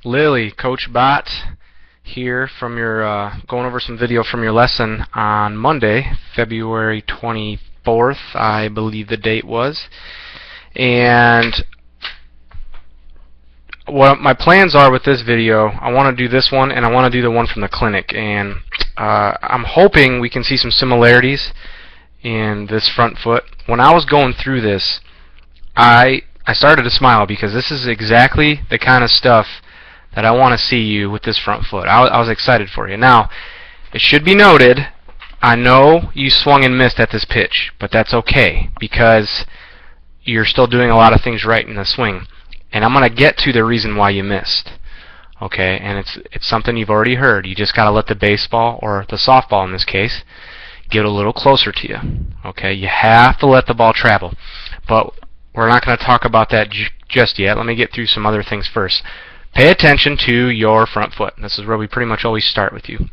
Lily, Coach Bot here from your going over some video from your lesson on Monday, February 24th, I believe the date was. And what my plans are with this video, I want to do this one and I want to do the one from the clinic, and I'm hoping we can see some similarities in this front foot. When I was going through this, I started to smile because this is exactly the kind of stuff that I want to see you with this front foot. I was excited for you. Now, it should be noted, I know you swung and missed at this pitch, but that's okay because you're still doing a lot of things right in the swing. And I'm going to get to the reason why you missed. Okay, and it's something you've already heard. You just got to let the baseball, or the softball in this case, get a little closer to you. Okay, you have to let the ball travel. But we're not going to talk about that just yet. Let me get through some other things first. Pay attention to your front foot. This is where we pretty much always start with you.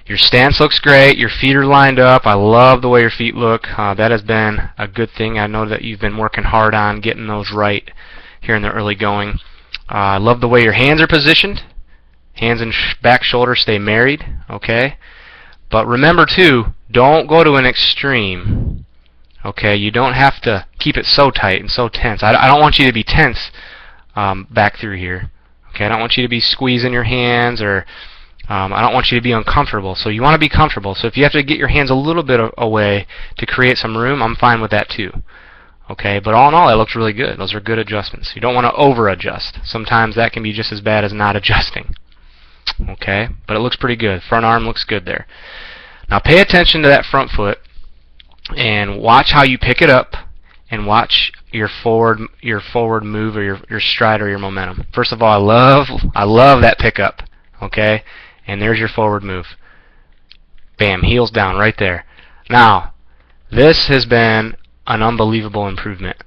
Your stance looks great. Your feet are lined up. I love the way your feet look. That has been a good thing. I know that you've been working hard on getting those right here in the early going. I love the way your hands are positioned. Hands and back shoulder stay married. Okay? But remember, too, don't go to an extreme. Okay? You don't have to keep it so tight and so tense. I don't want you to be tense back through here. Okay, I don't want you to be squeezing your hands, or I don't want you to be uncomfortable. So you want to be comfortable. So if you have to get your hands a little bit away to create some room, I'm fine with that too. Okay, but all in all, that looks really good. Those are good adjustments. You don't want to over-adjust. Sometimes that can be just as bad as not adjusting. Okay, but it looks pretty good. Front arm looks good there. Now pay attention to that front foot and watch how you pick it up, and watch your forward move, or your stride, or your momentum. First of all, I love that pickup. Okay, and there's your forward move. Bam, heels down right there. Now, this has been an unbelievable improvement,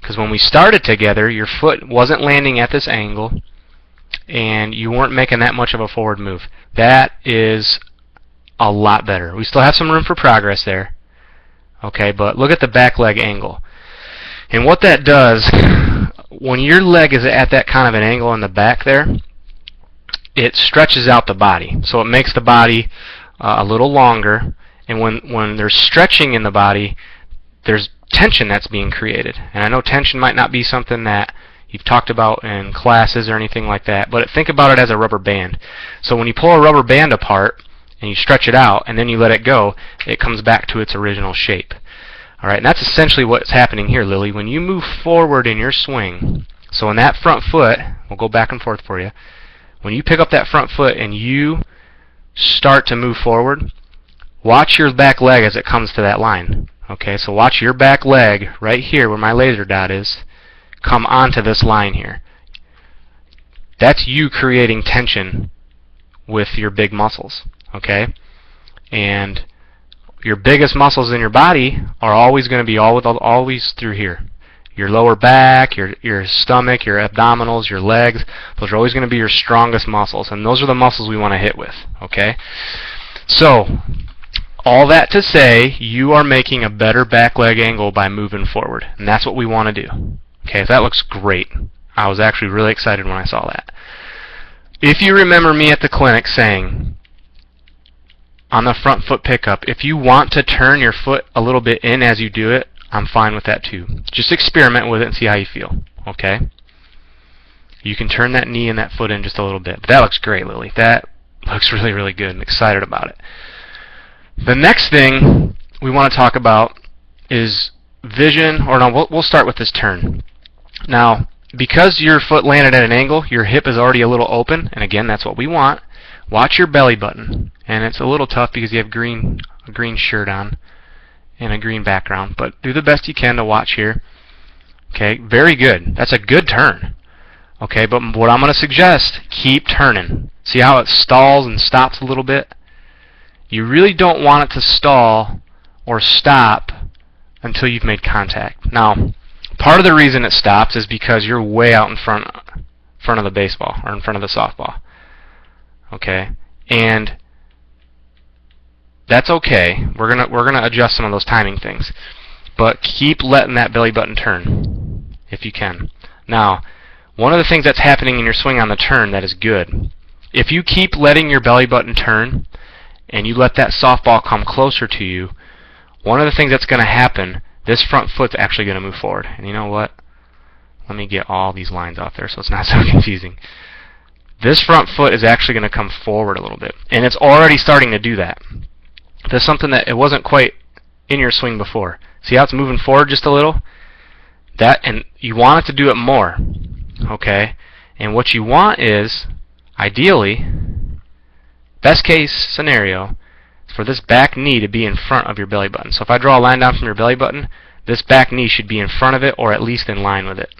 because when we started together, your foot wasn't landing at this angle, and you weren't making that much of a forward move. That is a lot better. We still have some room for progress there. Okay, but look at the back leg angle. And what that does, when your leg is at that kind of an angle in the back there, it stretches out the body. So it makes the body a little longer, and when there's stretching in the body, there's tension that's being created. And I know tension might not be something that you've talked about in classes or anything like that, but think about it as a rubber band. So when you pull a rubber band apart and you stretch it out and then you let it go, it comes back to its original shape. Alright, and that's essentially what's happening here, Lily. When you move forward in your swing, so in that front foot, we'll go back and forth for you. When you pick up that front foot and you start to move forward, watch your back leg as it comes to that line. Okay, so watch your back leg right here where my laser dot is come onto this line here. That's you creating tension with your big muscles. Okay, and your biggest muscles in your body are always going to be always through here. Your lower back, your stomach, your abdominals, your legs, those are always going to be your strongest muscles, and those are the muscles we want to hit with. Okay? So, all that to say, you are making a better back leg angle by moving forward, and that's what we want to do. Okay, that looks great. I was actually really excited when I saw that. If you remember me at the clinic saying, on the front foot pickup, if you want to turn your foot a little bit in as you do it, I'm fine with that too. Just experiment with it and see how you feel. Okay? You can turn that knee and that foot in just a little bit. But that looks great, Lily. That looks really, really good. I'm excited about it. The next thing we want to talk about is vision, or no, we'll start with this turn. Now, because your foot landed at an angle, your hip is already a little open, and again, that's what we want. Watch your belly button, and it's a little tough because you have a green shirt on and a green background, but do the best you can to watch here. Okay, very good. That's a good turn. Okay, but what I'm going to suggest, keep turning. See how it stalls and stops a little bit? You really don't want it to stall or stop until you've made contact. Now, part of the reason it stops is because you're way out in front of the baseball, or in front of the softball. Okay, and that's okay. We're gonna adjust some of those timing things, but keep letting that belly button turn if you can. Now, One of the things that's happening in your swing on the turn that is good, if you keep letting your belly button turn and you let that softball come closer to you, one of the things that's going to happen, this front foot's actually going to move forward. And you know what? Let me get all these lines off there so it's not so confusing. This front foot is actually going to come forward a little bit, and it's already starting to do that. That's something that it wasn't quite in your swing before. See how it's moving forward just a little? And you want it to do it more, okay? And what you want is, ideally, best case scenario, for this back knee to be in front of your belly button. So if I draw a line down from your belly button, this back knee should be in front of it or at least in line with it.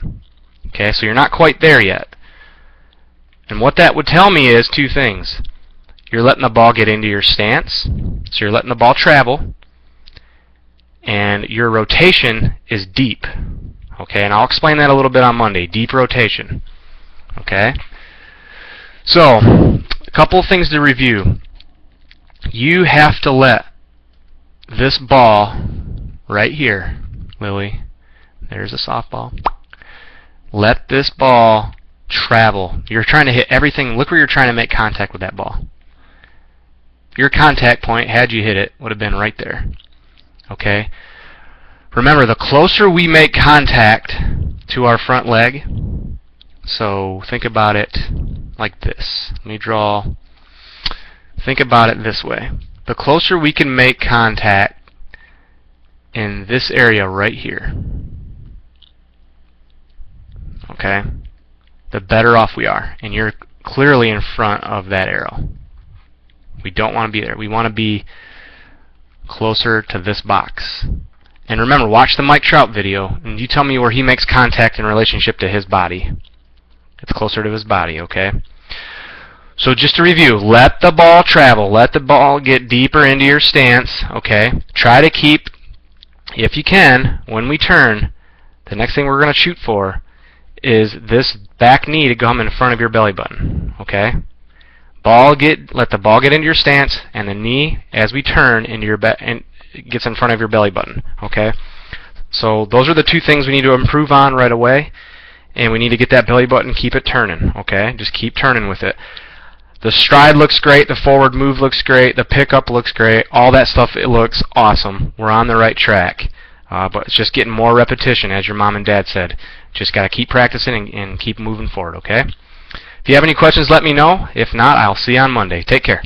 Okay, so you're not quite there yet. And what that would tell me is two things. You're letting the ball get into your stance, so you're letting the ball travel, and your rotation is deep. Okay, and I'll explain that a little bit on Monday. Deep rotation. Okay? So, a couple of things to review. You have to let this ball right here, Lily, there's a softball. Let this ball travel. You're trying to hit everything. Look where you're trying to make contact with that ball. Your contact point, had you hit it, would have been right there. Okay? Remember, the closer we make contact to our front leg, so think about it like this. Let me draw. Think about it this way. The closer we can make contact in this area right here, okay, the better off we are. And you're clearly in front of that arrow. We don't want to be there. We want to be closer to this box. And remember, watch the Mike Trout video, and you tell me where he makes contact in relationship to his body. It's closer to his body, okay? So just to review, let the ball travel. Let the ball get deeper into your stance, okay? Try to keep, if you can, when we turn, the next thing we're going to shoot for is this back knee to come in front of your belly button, okay? Let the ball get into your stance, and the knee, as we turn, into your gets in front of your belly button, okay? So those are the two things we need to improve on right away, and we need to get that belly button, keep it turning, okay? Just keep turning with it. The stride looks great, the forward move looks great, the pickup looks great, all that stuff, it looks awesome. We're on the right track, but it's just getting more repetition, as your mom and dad said. Just got to keep practicing and keep moving forward, okay? If you have any questions, let me know. If not, I'll see you on Monday. Take care.